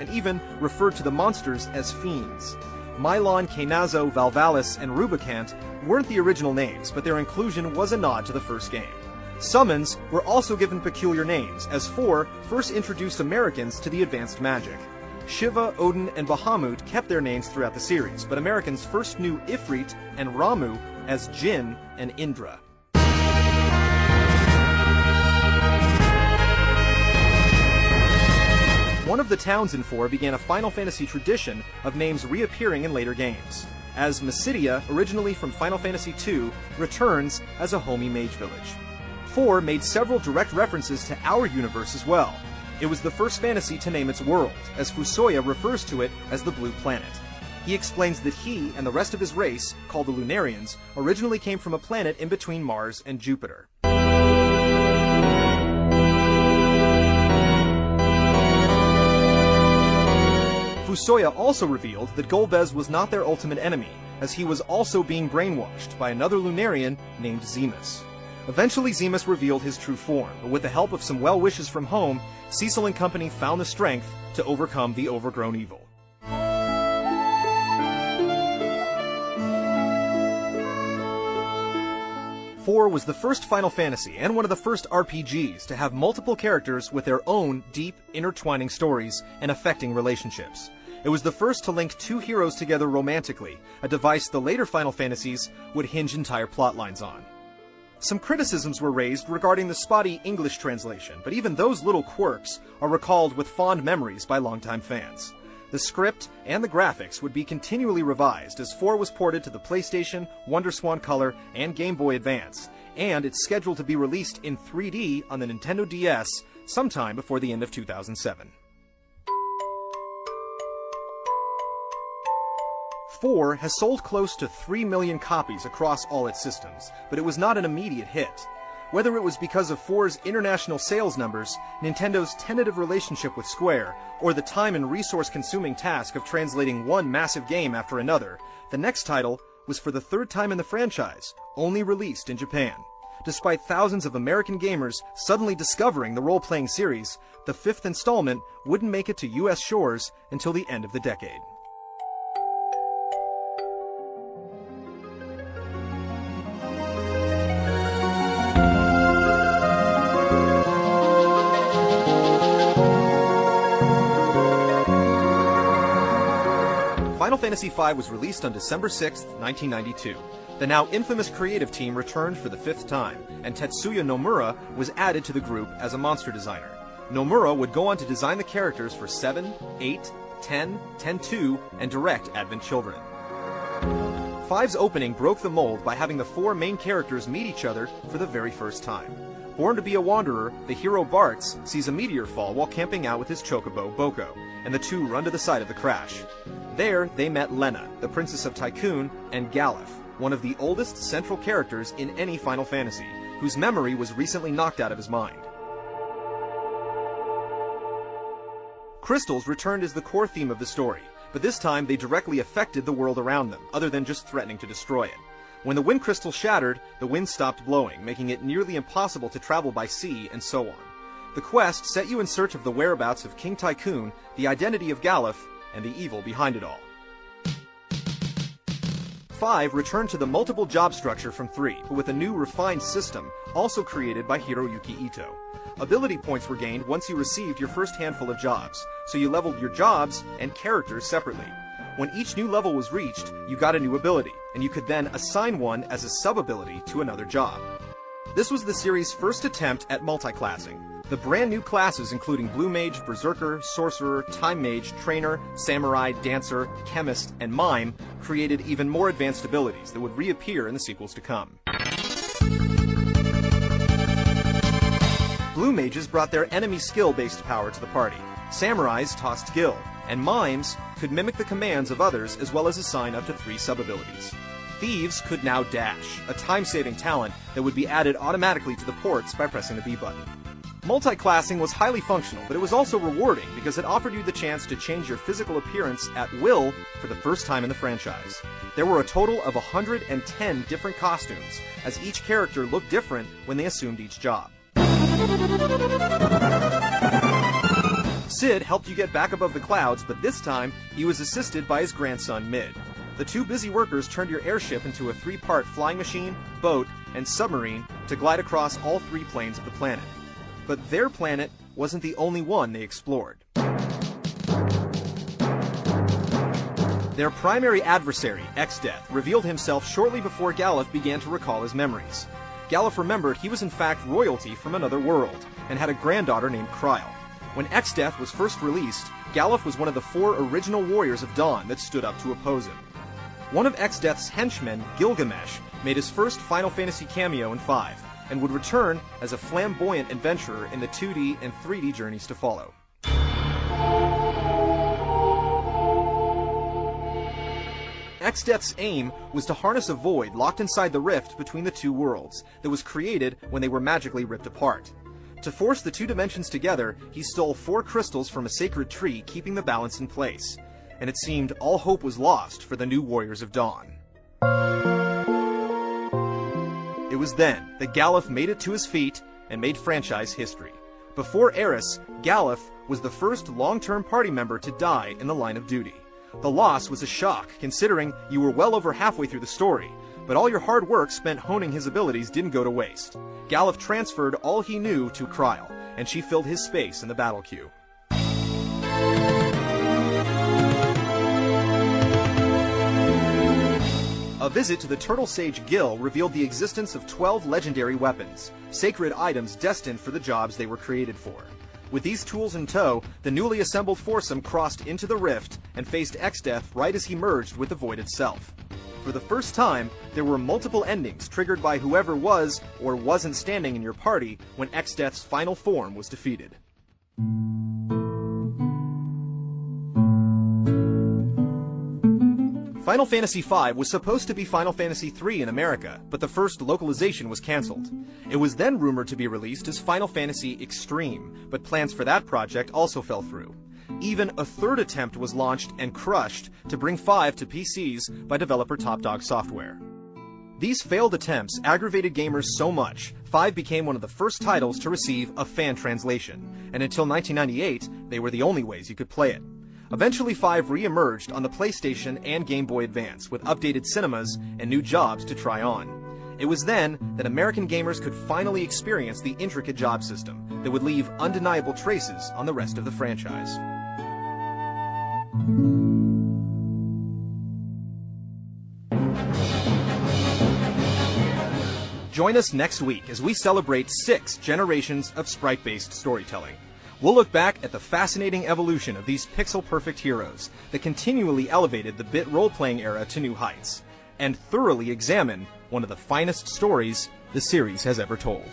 and even referred to the monsters as fiends. Mylon, Kainazo, Valvalis, and Rubicant weren't the original names, but their inclusion was a nod to the first game. Summons were also given peculiar names, as 4 first introduced Americans to the advanced magic. Shiva, Odin, and Bahamut kept their names throughout the series, but Americans first knew Ifrit and Ramu as Jinn and Indra. One of the towns in 4 began a Final Fantasy tradition of names reappearing in later games, as Mysidia, originally from Final Fantasy II, returns as a homey mage village. 4 made several direct references to our universe as well. It was the first fantasy to name its world, as Fusoya refers to it as the Blue Planet. He explains that he and the rest of his race, called the Lunarians, originally came from a planet in between Mars and Jupiter. Fusoya also revealed that Golbez was not their ultimate enemy, as he was also being brainwashed by another Lunarian named Zemus. Eventually Zemus revealed his true form, but with the help of some well wishes from home, Cecil and company found the strength to overcome the overgrown evil. IV was the first Final Fantasy and one of the first RPGs to have multiple characters with their own deep, intertwining stories and affecting relationships. It was the first to link 2 heroes together romantically, a device the later Final Fantasies would hinge entire plotlines on. Some criticisms were raised regarding the spotty English translation, but even those little quirks are recalled with fond memories by longtime fans. The script and the graphics would be continually revised as 4 was ported to the PlayStation, WonderSwan Color, and Game Boy Advance, and it's scheduled to be released in 3D on the Nintendo DS sometime before the end of 2007. 4 has sold close to 3 million copies across all its systems, but it was not an immediate hit. Whether it was because of 4's international sales numbers, Nintendo's tentative relationship with Square, or the time and resource-consuming task of translating one massive game after another, the next title was for the 3rd time in the franchise, only released in Japan. Despite thousands of American gamers suddenly discovering the role-playing series, the 5th installment wouldn't make it to US shores until the end of the decade. Final Fantasy V was released on December 6, 1992. The now infamous creative team returned for the 5th time, and Tetsuya Nomura was added to the group as a monster designer. Nomura would go on to design the characters for 7, 8, 10, 10-2, and direct Advent Children. 5's opening broke the mold by having the 4 main characters meet each other for the very first time. Born to be a wanderer, the hero Bartz sees a meteor fall while camping out with his chocobo, Boko, and the two run to the site of the crash. There, they met Lena, the Princess of Tycoon, and Galef, one of the oldest central characters in any Final Fantasy, whose memory was recently knocked out of his mind. Crystals returned as the core theme of the story, but this time they directly affected the world around them, other than just threatening to destroy it. When the wind crystal shattered, the wind stopped blowing, making it nearly impossible to travel by sea, and so on. The quest set you in search of the whereabouts of King Tycoon, the identity of Galef, and the evil behind it all. 5 returned to the multiple job structure from 3, but with a new refined system, also created by Hiroyuki Ito. Ability points were gained once you received your first handful of jobs, so you leveled your jobs and characters separately. When each new level was reached, you got a new ability, and you could then assign one as a sub-ability to another job. This was the series' first attempt at multi-classing. The brand new classes including Blue Mage, Berserker, Sorcerer, Time Mage, Trainer, Samurai, Dancer, Chemist, and Mime created even more advanced abilities that would reappear in the sequels to come. Blue Mages brought their enemy skill-based power to the party. Samurais tossed Gil, and Mimes could mimic the commands of others as well as assign up to 3 sub-abilities. Thieves could now dash, a time-saving talent that would be added automatically to the ports by pressing the B button. Multi-classing was highly functional, but it was also rewarding because it offered you the chance to change your physical appearance at will for the first time in the franchise. There were a total of 110 different costumes, as each character looked different when they assumed each job. Sid helped you get back above the clouds, but this time he was assisted by his grandson Mid. The two busy workers turned your airship into a 3-part flying machine, boat, and submarine to glide across all 3 planes of the planet. But their planet wasn't the only one they explored. Their primary adversary, X-Death, revealed himself shortly before Galuf began to recall his memories. Galuf remembered he was in fact royalty from another world, and had a granddaughter named Kryl. When X-Death was first released, Galuf was one of the 4 original warriors of Dawn that stood up to oppose him. One of X-Death's henchmen, Gilgamesh, made his first Final Fantasy cameo in 5, and would return as a flamboyant adventurer in the 2D and 3D journeys to follow. X-Death's aim was to harness a void locked inside the rift between the 2 worlds that was created when they were magically ripped apart. To force the 2 dimensions together, he stole 4 crystals from a sacred tree, keeping the balance in place. And it seemed all hope was lost for the new Warriors of Dawn. It was then that Galuf made it to his feet and made franchise history. Before Eris, Galuf was the first long-term party member to die in the line of duty. The loss was a shock, considering you were well over halfway through the story, but all your hard work spent honing his abilities didn't go to waste. Galuf transferred all he knew to Kryl, and she filled his space in the battle queue. A visit to the Turtle Sage Gil revealed the existence of 12 legendary weapons, sacred items destined for the jobs they were created for. With these tools in tow, the newly assembled foursome crossed into the rift and faced X-Death right as he merged with the Void itself. For the first time, there were multiple endings triggered by whoever was or wasn't standing in your party when X-Death's final form was defeated. Final Fantasy V was supposed to be Final Fantasy III in America, but the first localization was cancelled. It was then rumored to be released as Final Fantasy Extreme, but plans for that project also fell through. Even a 3rd attempt was launched and crushed to bring 5 to PCs by developer Top Dog Software. These failed attempts aggravated gamers so much, 5 became one of the first titles to receive a fan translation, and until 1998, they were the only ways you could play it. Eventually 5 re-emerged on the PlayStation and Game Boy Advance with updated cinemas and new jobs to try on. It was then that American gamers could finally experience the intricate job system that would leave undeniable traces on the rest of the franchise. Join us next week as we celebrate 6 generations of sprite-based storytelling. We'll look back at the fascinating evolution of these pixel-perfect heroes that continually elevated the bit role-playing era to new heights, and thoroughly examine one of the finest stories the series has ever told.